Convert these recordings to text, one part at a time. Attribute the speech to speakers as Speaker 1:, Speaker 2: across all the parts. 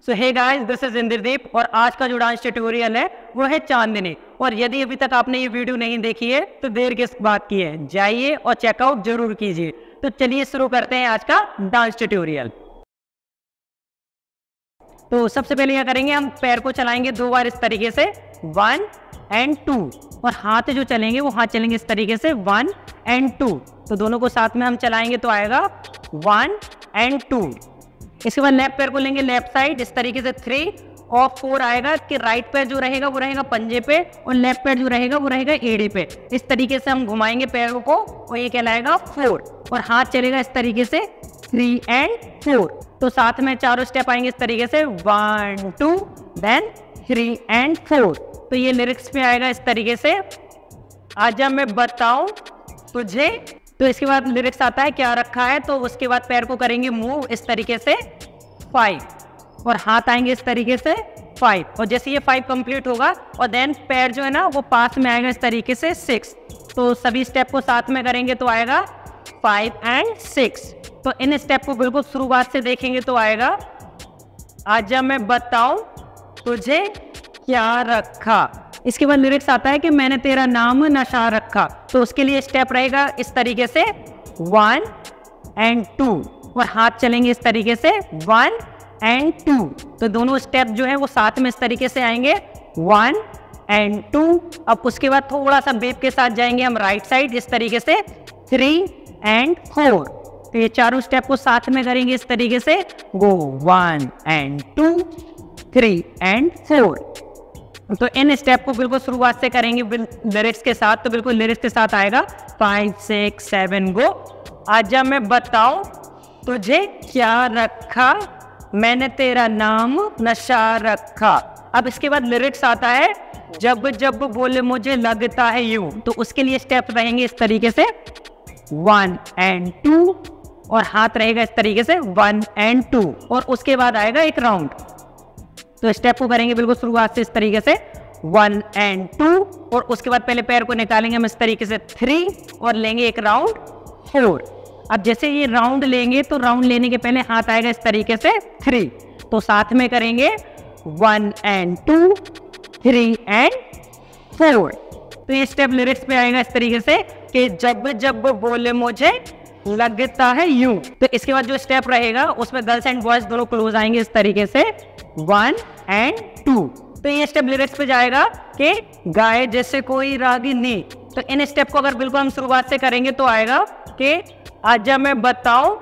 Speaker 1: So hey guys, this is Indradeep और आज का जो डांस ट्यूटोरियल है वो है चांदनी। और यदि अभी तक आपने ये वीडियो नहीं देखी है तो देर किस बात की है, जाइए और चेकआउट जरूर कीजिए। तो चलिए शुरू करते हैं आज का डांस ट्यूटोरियल। तो सबसे पहले क्या करेंगे, हम पैर को चलाएंगे 2 बार इस तरीके से 1 and 2, और हाथ जो चलेंगे वो हाथ चलेंगे इस तरीके से 1 and 2। तो दोनों को साथ में हम चलाएंगे तो आएगा 1 and 2। इसके बाद लेफ्ट पैर को लेंगे लेफ्ट साइड इस तरीके से 3 और 4 आएगा कि राइट पैर जो रहेगा वो रहेगा पंजे पे और लेफ्ट पैर जो रहेगा वो रहेगा एड़े पे। इस तरीके से हम घुमाएंगे पैरों को और ये कहलाएगा 4। और हाथ चलेगा इस तरीके से 3 and 4। तो साथ में चारों स्टेप आएंगे इस तरीके से 1 2 देन 3 and 4। तो ये लिरिक्स में आएगा इस तरीके से, आजा मैं बताऊं तुझे। तो इसके बाद लिरिक्स आता है क्या रखा है। तो उसके बाद पैर को करेंगे मूव इस तरीके से 5 और हाथ आएंगे इस तरीके से 5। और जैसे ये 5 कंप्लीट होगा और देन पैर जो है ना वो पास में आएगा इस तरीके से 6। तो सभी स्टेप को साथ में करेंगे तो आएगा 5 and 6। तो इन स्टेप को बिल्कुल शुरुआत से देखेंगे तो आएगा आजा मैं बताऊं तुझे क्या रखा। इसके बाद लिरिक्स आता है कि मैंने तेरा नाम नशा रखा। तो उसके लिए स्टेप रहेगा इस तरीके से 1 and 2 और हाथ चलेंगे इस तरीके से 1 and 2। तो दोनों स्टेप जो है वो साथ में इस तरीके से आएंगे 1 and 2। अब उसके बाद थोड़ा सा बेप के साथ जाएंगे हम राइट साइड इस तरीके से 3 and 4। तो ये चारों स्टेप को साथ में करेंगे इस तरीके से गो 1 and 2 3 and 4। तो इन स्टेप को बिल्कुल शुरुआत से करेंगे लिरिक्स के साथ। तो बिल्कुल लिरिक्स के साथ आएगा 5 6 7 गो। आजा मैं बताऊं तुझे क्या रखा, मैंने तेरा नाम नशा रखा। अब इसके बाद लिरिक्स आता है जब जब बोले मुझे लगता है यूं। तो उसके लिए स्टेप रहेंगे इस तरीके से 1 and 2 और हाथ रहेगा इस तरीके से 1 and 2 और उसके बाद आएगा एक राउंड। तो स्टेप को करेंगे बिल्कुल शुरुआत से इस तरीके से 1 and 2 और उसके बाद पहले पैर को निकालेंगे हम इस तरीके से 3 और लेंगे एक राउंड 4। अब जैसे ये राउंड लेंगे तो राउंड लेने के पहले हाथ आएगा इस तरीके से 3। तो साथ में करेंगे 1 and 2 3 and 4। तो ये स्टेप लिरिक्स पे आएगा इस तरीके से कि जब जब बोले मुझे लगता है यूं। तो इसके बाद जो स्टेप रहेगा उसमें गर्ल्स एंड बॉयज दोनों क्लोज आएंगे इस तरीके से 1 and 2। तो ये स्टेप लिरिक्स पे जाएगा कि गाए जैसे कोई रागिनी। तो इन स्टेप को अगर बिल्कुल हम शुरुआत से करेंगे तो आएगा कि आजा मैं बताऊं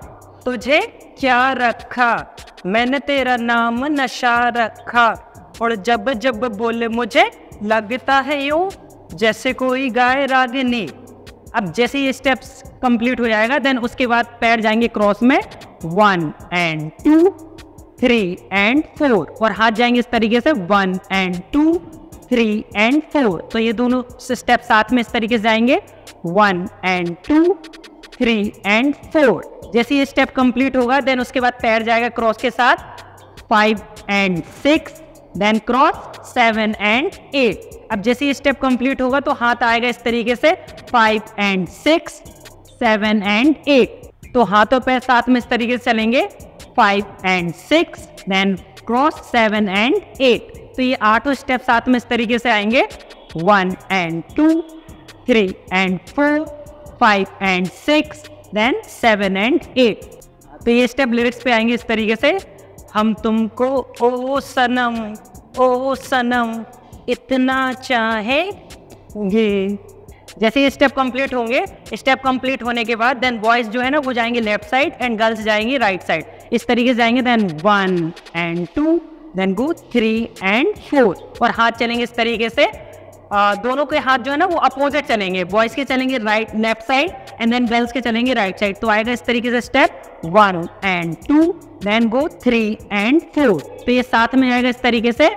Speaker 1: तुझे क्या रखा, मैंने तेरा नाम नशा रखा। और जब जब बोले मुझे लगता है यूं जैसे कोई गाए रागिनी। अब जैसे ये स्टेप्स कंप्लीट हो जाएगा देन उसके बाद पैर जाएंगे क्रॉस में 1 and 2 3 and 4 और हाथ जाएंगे इस तरीके से 1 and 2 3 and 4। तो ये दोनों स्टेप साथ में इस तरीके से जाएंगे 1 and 2 3 and 4। जैसे ये स्टेप कंप्लीट होगा देन उसके बाद पैर जाएगा क्रॉस के साथ 5 and 6 देन क्रॉस 7 and 8। अब जैसे ये स्टेप कंप्लीट होगा तो हाथ आएगा इस तरीके से 5 and 6 7 and 8। तो हाथों पैर साथ में इस तरीके से चलेंगे 5 and 6 देन क्रॉस 7 and 8। तो ये 8 स्टेप साथ में इस तरीके से आएंगे 1 and 2 3 and 4 5 and 6 then 7 and 8। तो ये स्टेप लिरिक्स पे आएंगे इस तरीके से हम तुमको ओ सनम इतना चाहेंगे। जैसे ये स्टेप कंप्लीट होंगे, स्टेप कंप्लीट होने के बाद देन बॉयज जो है ना वो जाएंगे लेफ्ट साइड एंड गर्ल्स जाएंगे राइट साइड इस तरीके से जाएंगे। Then 1 and 2 then go 3 and 4 और हाथ चलेंगे इस तरीके से। दोनों के हाथ जो है ना वो अपोजिट चलेंगे, बॉयज के चलेंगे right left side and then girls के चलेंगे राइट साइड। तो आएगा इस तरीके से step 1 and 2 then go 3 and 4। तो ये साथ में आएगा इस तरीके से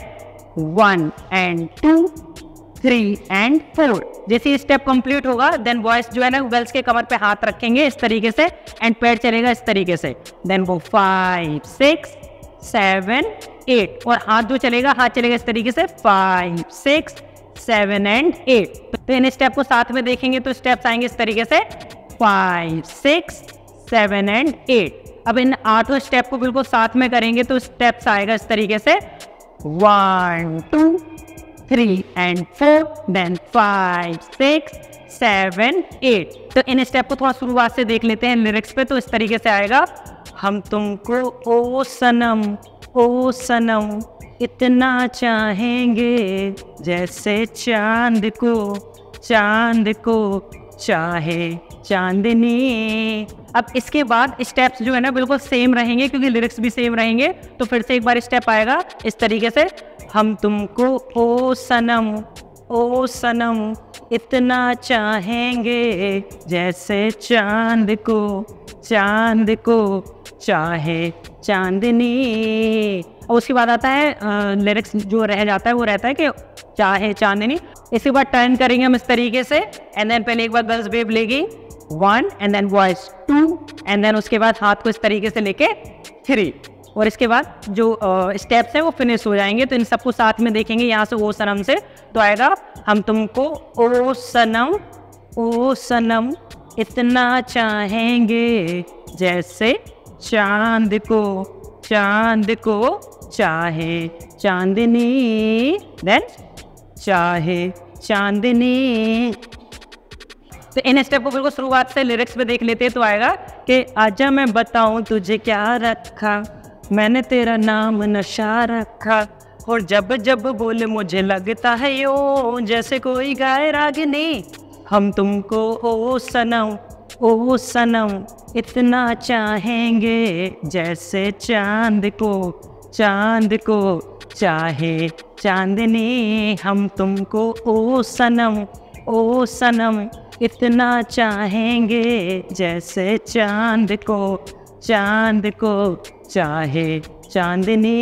Speaker 1: 1 and 2 3 and 4। जैसे ये स्टेप कंप्लीट होगा देन बॉयज जो है ना गर्ल्स के कमर पे हाथ रखेंगे इस तरीके से एंड पैर चलेगा इस तरीके से देन वो 5 6 7 8 और हाथ जो चलेगा हाथ चलेगा इस तरीके से 5 6 7 and 8। तो इन स्टेप को साथ में देखेंगे तो स्टेप्स आएंगे इस तरीके से 5 6 7 and 8। अब इन 8 स्टेप को बिल्कुल साथ में करेंगे तो स्टेप्स आएगा इस तरीके से 1 2 3 and 4 then 5 6 7 8। तो इन स्टेप को थोड़ा शुरुआत से देख लेते हैं लिरिक्स पे। तो इस तरीके से आएगा, हम तुमको ओ सनम इतना चाहेंगे जैसे चांद को चाहे चांदनी। अब इसके बाद स्टेप्स जो है ना बिल्कुल सेम रहेंगे क्योंकि लिरिक्स भी सेम रहेंगे। तो फिर से एक बार स्टेप आएगा इस तरीके से, हम तुमको ओ सनम इतना चाहेंगे जैसे चांद को चाहे चांदनी। और उसके बाद आता है लिरिक्स जो रह जाता है वो रहता है कि चाहे चांदनी। इसके बाद टर्न करेंगे हम इस तरीके से, एंड देन पहले एक बार गर्ल्स वेव लेगी 1 and then boys 2 and then उसके बाद हाथ को इस तरीके से लेके 3, और इसके बाद जो स्टेप्स हैं वो फिनिश हो जाएंगे। तो इन सबको साथ में देखेंगे यहाँ से ओ सनम से, तो आएगा हम तुमको ओ सनम इतना चाहेंगे जैसे चांद को चाहे चांदनी, देन चाहे चांदनी। तो इन स्टेप को बिल्कुल शुरुआत से लिरिक्स पे देख लेते हैं। तो आएगा कि आजा मैं बताऊं तुझे क्या रखा, मैंने तेरा नाम नशा रखा, और जब जब बोले मुझे लगता है यो जैसे कोई गाए रागिनी। हम तुमको ओ सनम इतना चाहेंगे जैसे चांद को चाहे चांदनी। हम तुमको ओ सनम इतना चाहेंगे जैसे चांद को चाहे चांदनी।